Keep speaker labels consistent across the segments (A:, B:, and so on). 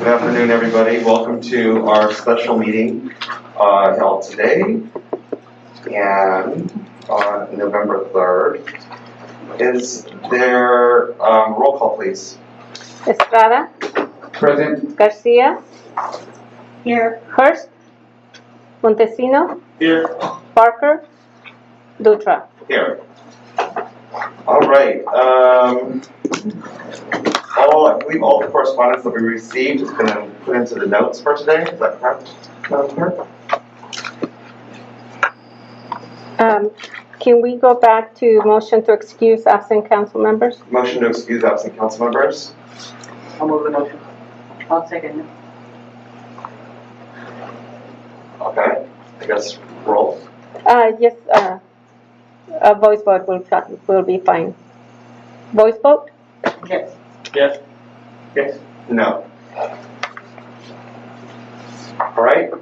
A: Good afternoon, everybody. Welcome to our special meeting held today and on November 3rd. Is there roll call, please?
B: Estrada,
A: Present.
B: Garcia,
C: Here.
B: Hurst, Montesino,
A: Here.
B: Parker, Dutra.
A: Here. All right. I believe all the correspondence that we received has been put into the notes for today. Is that correct?
B: Can we go back to motion to excuse absent council members?
A: Motion to excuse absent council members.
C: I'll move the motion. I'll second it.
A: Okay. I guess roll.
B: Yes, a voice vote will be fine. Voice vote?
C: Yes.
A: Yes. Yes. No. All right.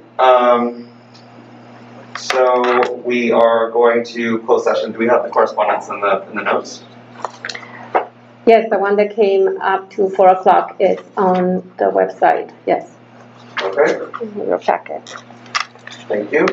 A: So we are going to close session. Do we have the correspondence in the notes?
B: Yes, the one that came up to 4 o'clock is on the website. Yes,
A: Okay.
B: in your packet.
A: Thank you.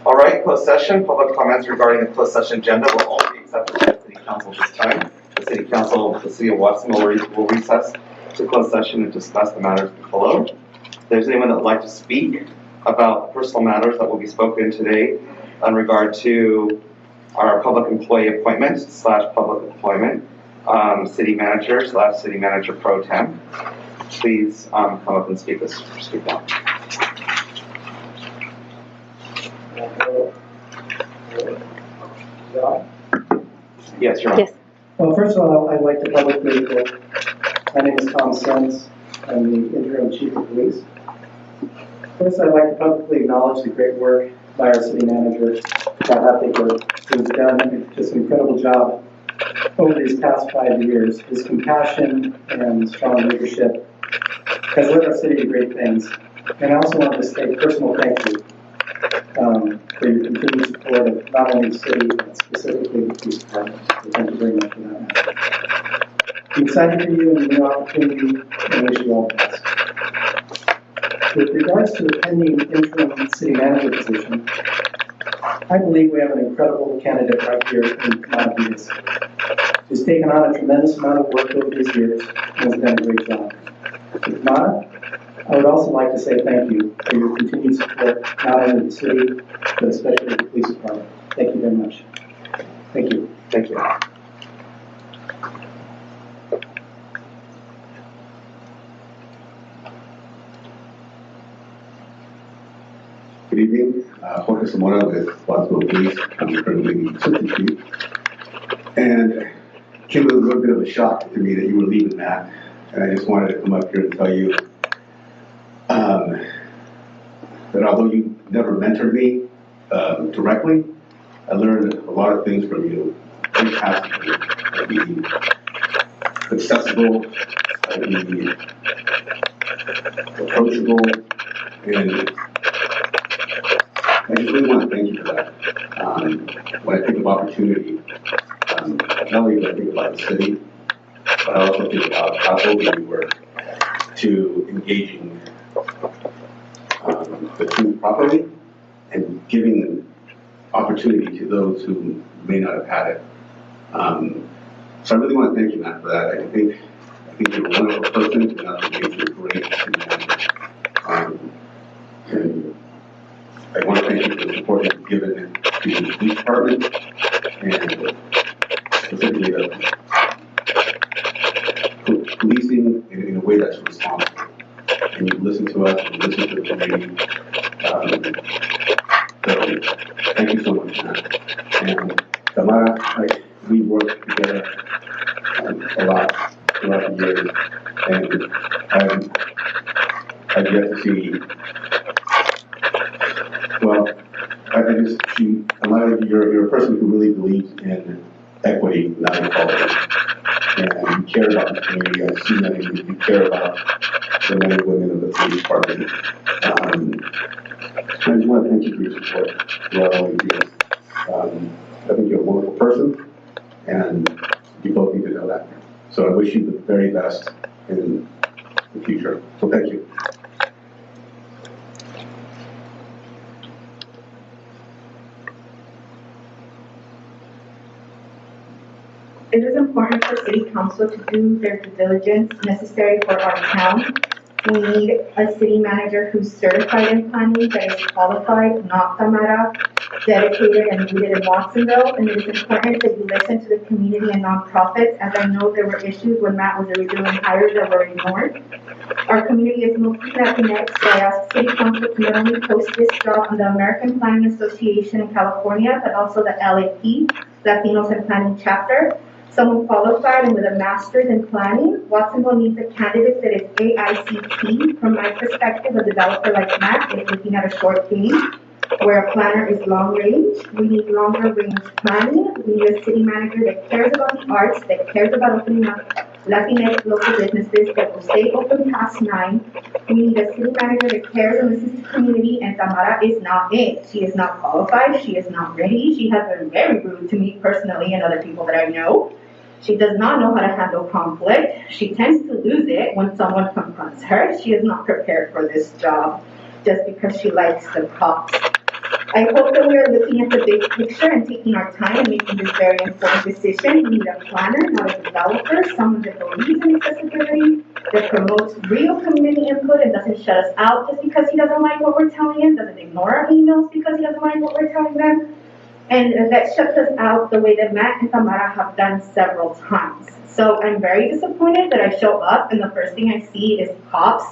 A: All right. Closed session. Public comments regarding the closed session agenda will only be accepted by the City Council this time. The City Council of the City of Watson will recess to closed session and discuss the matters below. If there's anyone that would like to speak about the personal matters that will be spoken today in regard to our public employee appointment / public employment, city manager / city manager pro tem, please come up and speak now. Yes, you're on.
B: Yes.
D: Well, first of all, I'd like to publicly, my name is Tom Sens. I'm the interim chief of police. First, I'd like to publicly acknowledge the great work by our city manager, Scott Happiger, who's done just an incredible job over these past 5 years. His compassion and strong leadership has led our city to great things. And I also want to say a personal thank you for your continued support of not only the city, but specifically the police department. So thank you very much for that. I'm excited for you and the new opportunity and wish you all the best. With regards to the pending interim city manager position, I believe we have an incredible candidate right here in Kamada Diaz. She's taken on a tremendous amount of work over these years and has done a great job. With Kamada, I would also like to say thank you for your continued support, not only the city, but especially the police department. Thank you very much. Thank you.
A: Thank you.
E: Good evening, Jorge Zamora with Watsonville Police. I'm currently the assistant chief. And it came as a little bit of a shock to me that you were leaving that. And I just wanted to come up here and tell you that although you never mentored me directly, I learned a lot of things from you. Very passively. I'd be accessible, I'd be approachable, and I just really want to thank you for that. When I think of opportunity, not only do I think about the city, but I also think about how open you were to engaging the team properly and giving opportunity to those who may not have had it. So I really want to thank you, Matt, for that. I think you're a wonderful person, and I think you're great. And I want to thank you for the support you've given to the police department and specifically policing in a way that's responsible. And you listen to us, and you listen to the community. So thank you so much, Matt. And Tamara, we worked together a lot throughout the years, and I've yet to see. Well, you're a person who really believes in equity, not equality. And you care about the community. I've seen that in you. You care about the men and women of the police department. I just want to thank you for your support throughout all these years. I think you're a wonderful person, and you both need to know that. So I wish you the very best in the the future. So thank you.
F: It is important for city council to do their due diligence necessary for our town. We need a city manager who's certified in planning, that is qualified, not Tamara, dedicated and rooted in Watsonville. And it is important that you listen to the community and nonprofits, as I know there were issues when Matt was originally hired that were ignored. Our community is mostly Latinx, so I ask city council to not only post this job on the American Planning Association in California, but also the LAP, Latinos in Planning chapter. Someone qualified and with a master's in planning. Watsonville needs a candidate that is AICP. From my perspective, a developer like Matt is looking at a short game, where a planner is long range. We need longer range planning. We need a city manager that cares about the arts, that cares about opening up Latinx local businesses that will stay open past 9. We need a city manager that cares and listens to community, and Tamara is not it. She is not qualified. She is not ready. She has been very rude to me personally and other people that I know. She does not know how to handle conflict. She tends to lose it when someone confronts her. She is not prepared for this job just because she likes the cops. I hope that we are looking at the big picture and taking our time and making this very important decision. We need a planner, not a developer, someone that believes in accessibility, that promotes real community input and doesn't shut us out just because he doesn't like what we're telling him, doesn't ignore our emails because he doesn't like what we're telling them. And that shuts us out the way that Matt and Tamara have done several times. So I'm very disappointed that I show up and the first thing I see is cops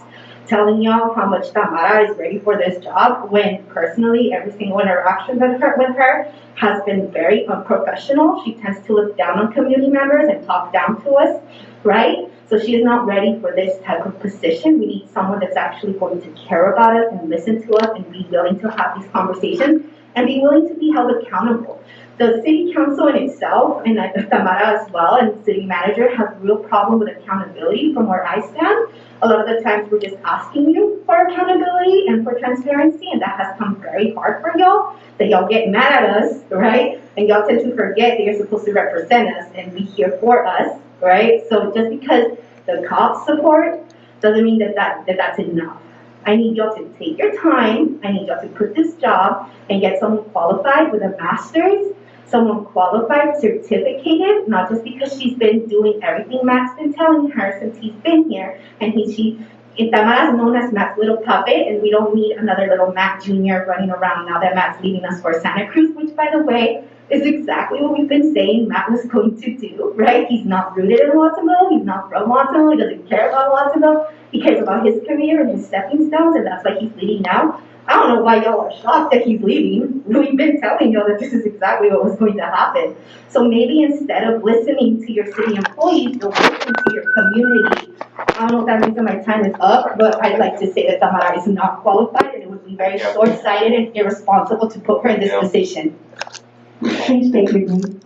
F: telling y'all how much Tamara is ready for this job, when personally every single interaction with her has been very unprofessional. She tends to look down on community members and talk down to us, right? So she is not ready for this type of position. We need someone that's actually going to care about us and listen to us and be willing to have these conversations and be willing to be held accountable. The city council in itself, and Tamara as well, and the city manager has a real problem with accountability from where I stand. A lot of the times we're just asking you for accountability and for transparency, and that has come very hard for y'all, that y'all get mad at us, right? And y'all tend to forget that you're supposed to represent us and be here for us, right? So just because the cops support doesn't mean that's enough. I need y'all to take your time. I need y'all to put this job and get someone qualified with a master's, someone qualified, certificated, not just because she's been doing everything Matt's been telling her since he's been here. And Tamara is known as Matt's little puppet, and we don't need another little Matt Jr. running around now that Matt's leaving us for Santa Cruz, which, by the way, is exactly what we've been saying Matt was going to do, right? He's not rooted in Watsonville. He's not from Watsonville. He doesn't care about Watsonville. He cares about his career and his stepping stones, and that's why he's leaving now. I don't know why y'all are shocked that he's leaving. We've been telling y'all that this is exactly what was going to happen. So maybe instead of listening to your city employees, you'll listen to your community. I don't know if that means that my time is up, but I'd like to say that Tamara is not qualified, and it would be very short-sighted and irresponsible to put her in this position.
C: Please state your name.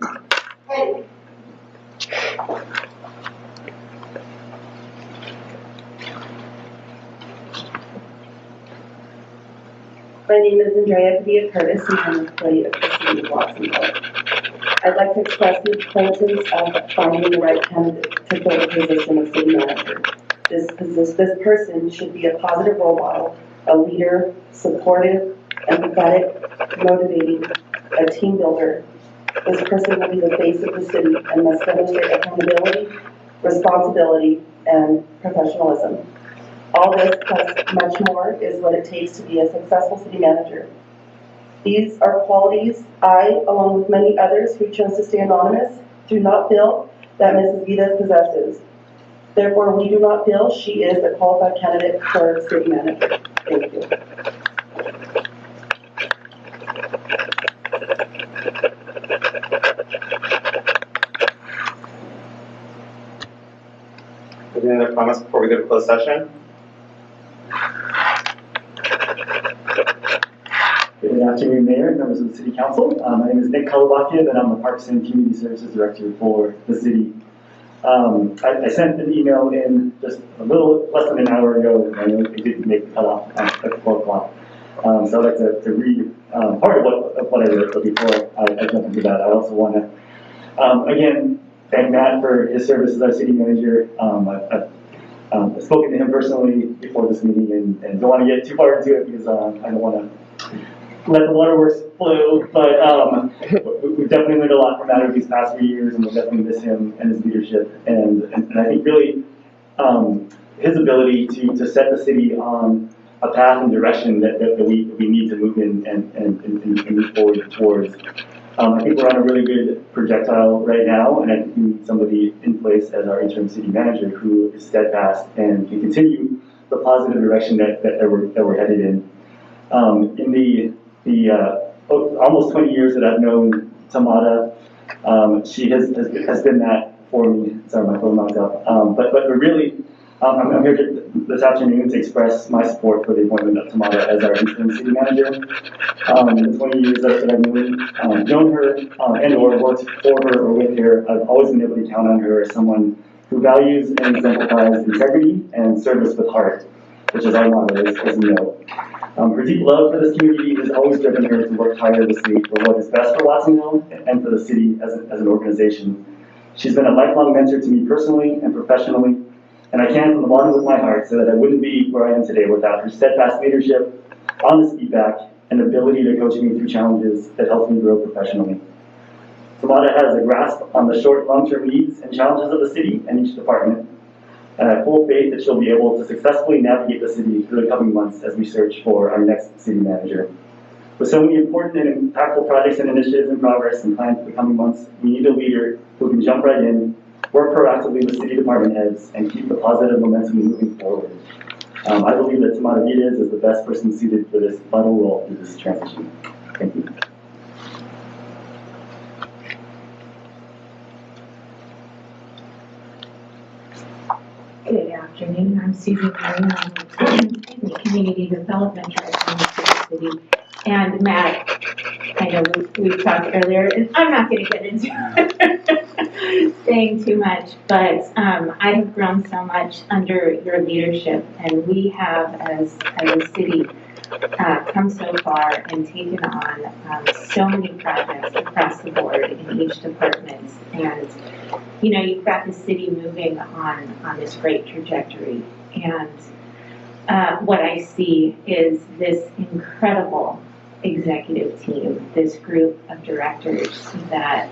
G: My name is Andrea Padilla Curtis, and I'm an employee of the city of Watsonville. I'd like to express the importance of finding the right candidate to fill the position of city manager. This person should be a positive role model, a leader, supportive, empathetic, motivating, a team builder. This person will be the face of the city and must demonstrate accountability, responsibility, and professionalism. All this plus much more is what it takes to be a successful city manager. These are qualities I, along with many others who chose to stay anonymous, do not feel that Mrs. Vidas possesses. Therefore, we do not feel she is a qualified candidate for city manager. Thank you.
A: Any other comments before we go to closed session?
H: Good afternoon, Mayor and members of the City Council. My name is Nick Kolobakian, and I'm the Parks and Community Services Director for the city. I sent an email in just a little less than an hour ago, and it didn't make the cutoff at 4 o'clock. So I'd like to read part of what I wrote, but before I jump into that, I also want to, again, thank Matt for his service as our city manager. I've I've spoken to him personally before this meeting and don't want to get too far into it because I don't want to let the waterworks flow, but we've definitely learned a lot from Matt over these past few years, and we'll definitely miss him and his leadership. And I think really his ability to set the city on a path and direction that we need to move in and move forward towards. I think we're on a really good projectile right now, and I think we need somebody in place as our interim city manager who is steadfast and can continue the positive direction that we're headed in. In the almost 20 years that I've known Tamara, she has been that for me. Sorry, my phone knocked up. But really, I'm here this afternoon to express my support for the appointment of Tamara as our interim city manager. In the 20 years that I've known her and or worked for her or with her, I've always been able to count on her as someone who values and exemplifies integrity and service with heart, which is our motto, as you know. Her deep love for this community has always driven her to work tirelessly for what is best for Watsonville and for the city as an organization. She's been a lifelong mentor to me personally and professionally, and I can from the bottom of my heart say that I wouldn't be where I am today without her steadfast leadership, honest feedback, and ability to coach me through challenges that help me grow professionally. Tamara has a grasp on the short, long-term needs and challenges of the city and each department, and I have full faith that she'll be able to successfully navigate the city through the coming months as we search for our next city manager. With so many important and impactful projects and initiatives in progress and planned for the coming months, we need a leader who can jump right in, work proactively with city department heads, and keep the positive momentum moving forward. I believe that Tamara Vides is the best person suited for this vital role through this transition. Thank you.
F: Good afternoon, I'm Susan Green, I'm the Community Development Director in the city. And Matt, I know we talked earlier, and I'm not going to get into saying too much, but I have grown so much under your leadership, and we have, as a city, come so far and taken on so many projects across the board in each department. And you know, you've got the city moving on this great trajectory. And what I see is this incredible executive team, this group of directors that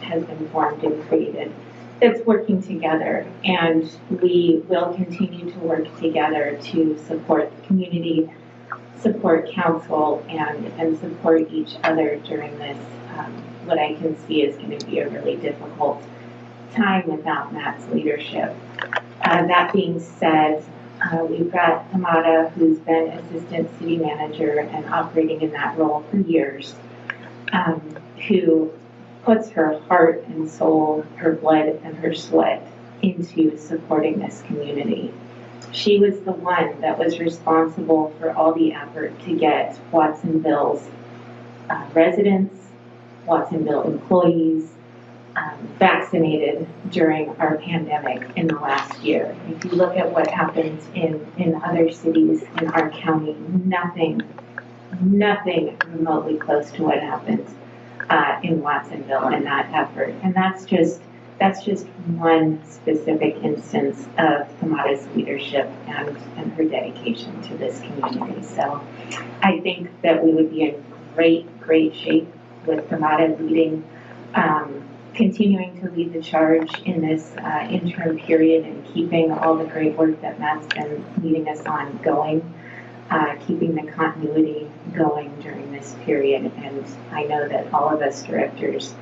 F: has been formed and created, that's working together. And we will continue to work together to support the community, support council, and support each other during this, what I can see is going to be a really difficult time without Matt's leadership. That being said, we've got Tamara, who's been assistant city manager and operating in that role for years, who puts her heart and soul, her blood and her sweat into supporting this community. She was the one that was responsible for all the effort to get Watsonville's residents, Watsonville employees, vaccinated during our pandemic in the last year. If you look at what happened in other cities in our county, nothing remotely close to what happened in Watsonville in that effort. And that's just one specific instance of Tamara's leadership and her dedication to this community. So I think that we would be in great shape with Tamara leading, continuing to lead the charge in this interim period and keeping all the great work that Matt's been leading us on going, keeping the continuity going during this period. And I know that all of us directors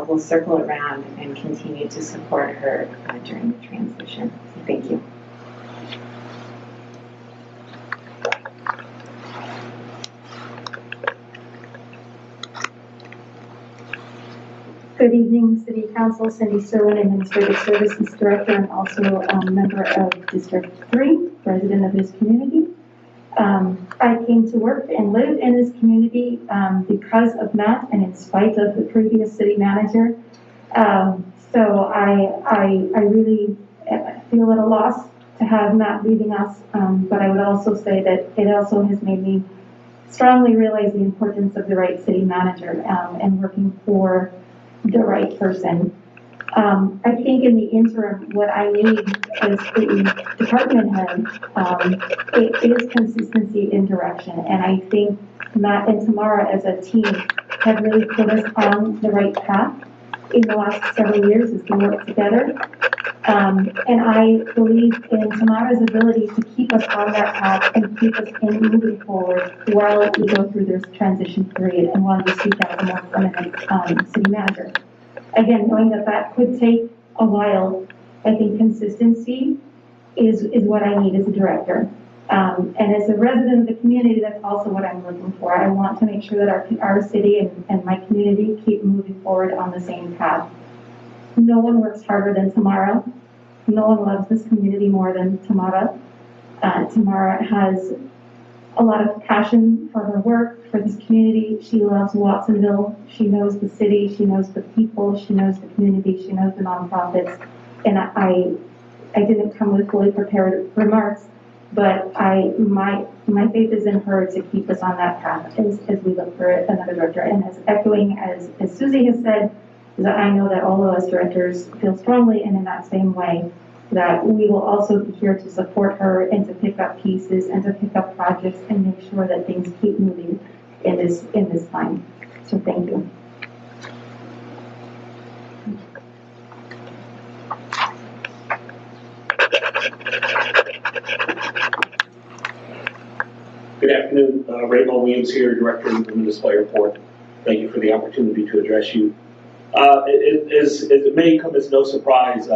F: will circle around and continue to support her during the transition. So thank you.
C: Good evening, City Council. Cindy Serwin, Administrative Services Director, and also a member of District 3, resident of this community. I came to work and live in this community because of Matt and in spite of the previous city manager. So I really feel at a loss to have Matt leaving us, but I would also say that it also has made me strongly realize the importance of the right city manager and working for the right person. I think in the interim, what I need as the department head, it is consistency in direction. And I think Matt and Tamara as a team have really put us on the right path in the last several years as we work together. And I believe in Tamara's ability to keep us on that path and keep us in moving forward while we go through this transition period and while we seek out a more permanent city manager. Again, knowing that that could take a while, I think consistency is what I need as a director. And as a resident of the community, that's also what I'm looking for. I want to make sure that our city and my community keep moving forward on the same path. No one works harder than Tamara. No one loves this community more than Tamara. Tamara has a lot of passion for her work, for this community. She loves Watsonville. She knows the city. She knows the people. She knows the community. She knows the nonprofits. And I didn't come with fully prepared remarks, but my faith is in her to keep us on that path as we look for another director. And as echoing as Susie has said, is that I know that all of us directors feel strongly and in that same way that we will also be here to support her and to pick up pieces and to pick up projects and make sure that things keep moving in this time. So thank you.
I: Good afternoon, Raymond Williams here, Director of the Municipal Airport. Thank you for the opportunity to address you. It may come as no surprise,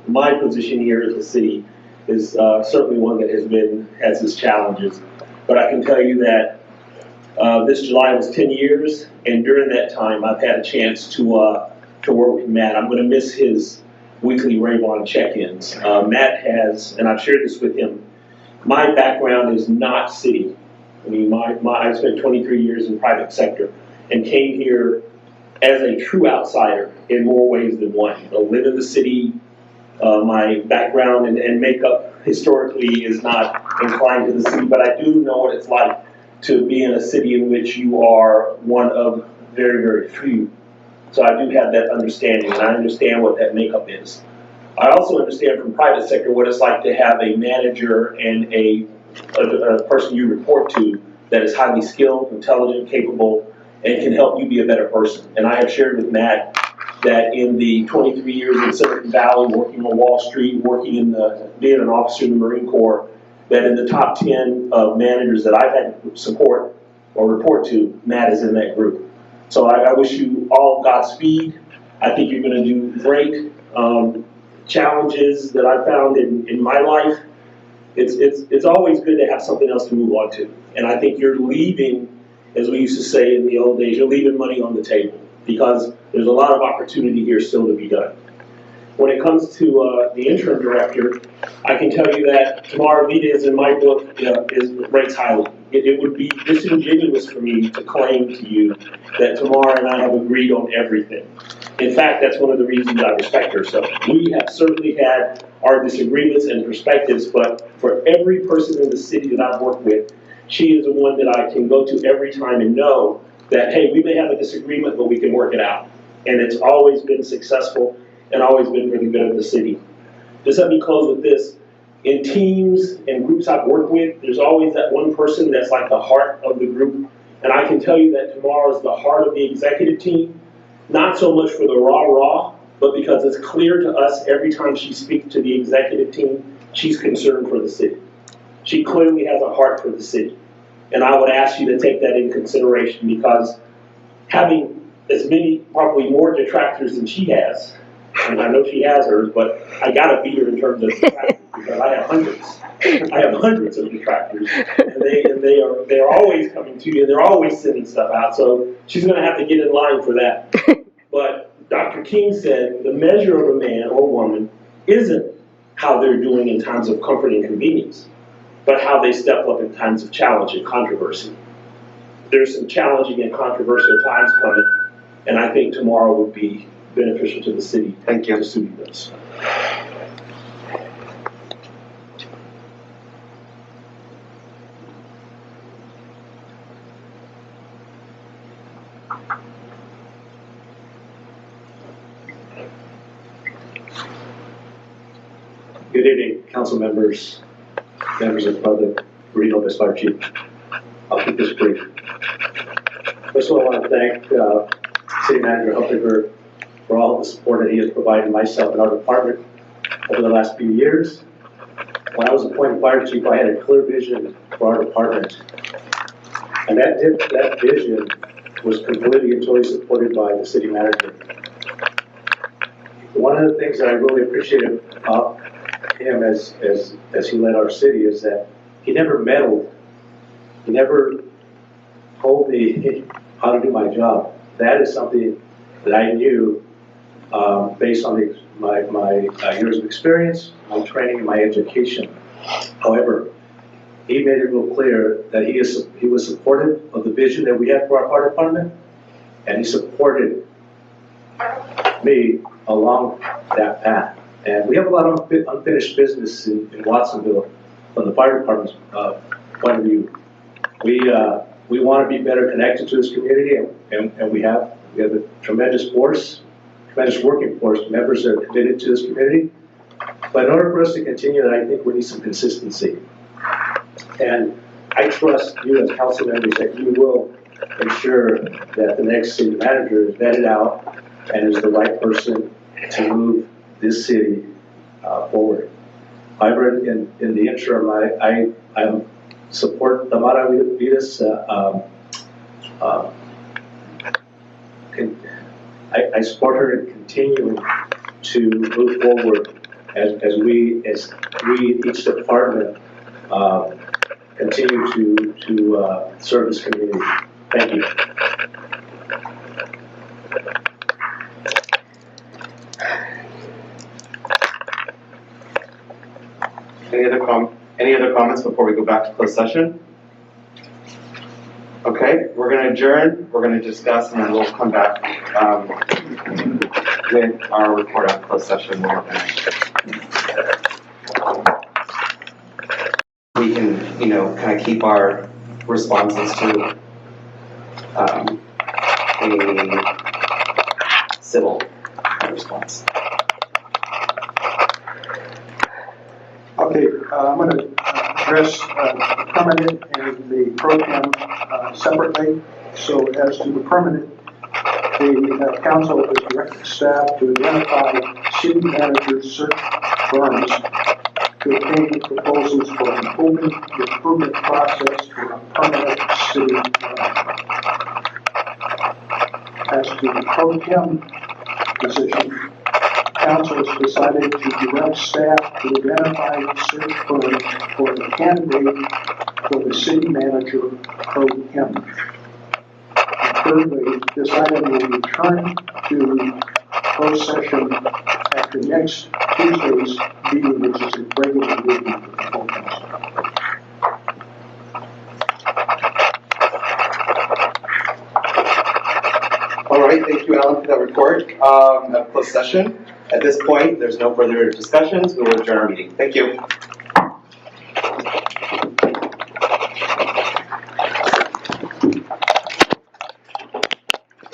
I: my position here at the city is certainly one that has its challenges. But I can tell you that this July was 10 years, and during that time, I've had a chance to work with Matt. I'm going to miss his weekly Raymond check-ins. Matt has, and I've shared this with him, my background is not city. I mean, I spent 23 years in private sector and came here as a true outsider in more ways than one. I live in the city. My background and makeup historically is not inclined to the city, but I do know what it's like to be in a city in which you are one of very, very few. So I do have that understanding, and I understand what that makeup is. I also understand from private sector what it's like to have a manager and a person you report to that is highly skilled, intelligent, capable, and can help you be a better person. And I have shared with Matt that in the 23 years in Silicon Valley, working on Wall Street, being an officer in the Marine Corps, that in the top 10 of managers that I've had to support or report to, Matt is in that group. So I wish you all Godspeed. I think you're going to do great. Challenges that I found in my life, it's always good to have something else to move on to. And I think you're leaving, as we used to say in the old days, you're leaving money on the table because there's a lot of opportunity here still to be done. When it comes to the interim director, I can tell you that Tamara Vides in my book is rates highly. It would be disingenuous for me to claim to you that Tamara and I have agreed on everything. In fact, that's one of the reasons I respect her. So we have certainly had our disagreements and perspectives, but for every person in the city that I've worked with, she is the one that I can go to every time and know that, hey, we may have a disagreement, but we can work it out. And it's always been successful and always been really good at the city. Just let me close with this. In teams and groups I've worked with, there's always that one person that's like the heart of the group. And I can tell you that Tamara is the heart of the executive team, not so much for the rah-rah, but because it's clear to us every time she speaks to the executive team, she's concerned for the city. She clearly has a heart for the city. And I would ask you to take that in consideration because having as many, probably more detractors than she has, and I know she has hers, but I gotta beat her in terms of detractors because I have hundreds. I have hundreds of detractors, and they are always coming to you, and they're always sending stuff out. So she's gonna have to get in line for that. But Dr. King said the measure of a man or woman isn't how they're doing in times of comfort and convenience, but how they step up in times of challenge and controversy. There's some challenging and controversial times coming, and I think tomorrow would be beneficial to the city.
A: Thank you.
I: To suit this. Good evening, council members, members of the public, Rudy Lopez, Fire Chief. I'll keep this brief. First of all, I want to thank City Manager Hilfiger for all the support that he has provided myself and our department over the last few years. When I was appointed Fire Chief, I had a clear vision for our department. And that vision was completely and totally supported by the City Manager. One of the things that I really appreciated about him as he led our city is that he never meddled. He never told me how to do my job. That is something that I knew based on my years of experience, my training, and my education. However, he made it real clear that he was supportive of the vision that we had for our fire department, and he supported me along that path. And we have a lot of unfinished business in Watsonville from the fire department's point of view. We want to be better connected to this community, and we have a tremendous force, tremendous working force, members that are committed to this community. But in order for us to continue that, I think we need some consistency. And I trust you as council members that you will ensure that the next city manager is vetted out and is the right person to move this city forward. However, in the interim, I support Tamara Vidas. I support her in continuing to move forward as we each department continue to serve this community. Thank you.
A: Any other comments before we go back to closed session? Okay, we're going to adjourn, we're going to discuss, and then we'll come back with our report after closed session. We can, kind of keep our responses to a civil response.
J: Okay, I'm going to address the permanent and the pro tem separately. So as to the permanent, the council has directed staff to identify city manager search firms to obtain proposals for improving the improvement process for a permanent city manager. As to the pro tem position, council has decided to direct staff to identify search firms for the candidate for the city manager pro tem. And thirdly, this item will return to closed session after next Tuesday's meeting, which is a regular meeting of the full council.
A: All right, thank you, Alan, for that report of closed session. At this point, there's no further discussions. We will adjourn our meeting. Thank you.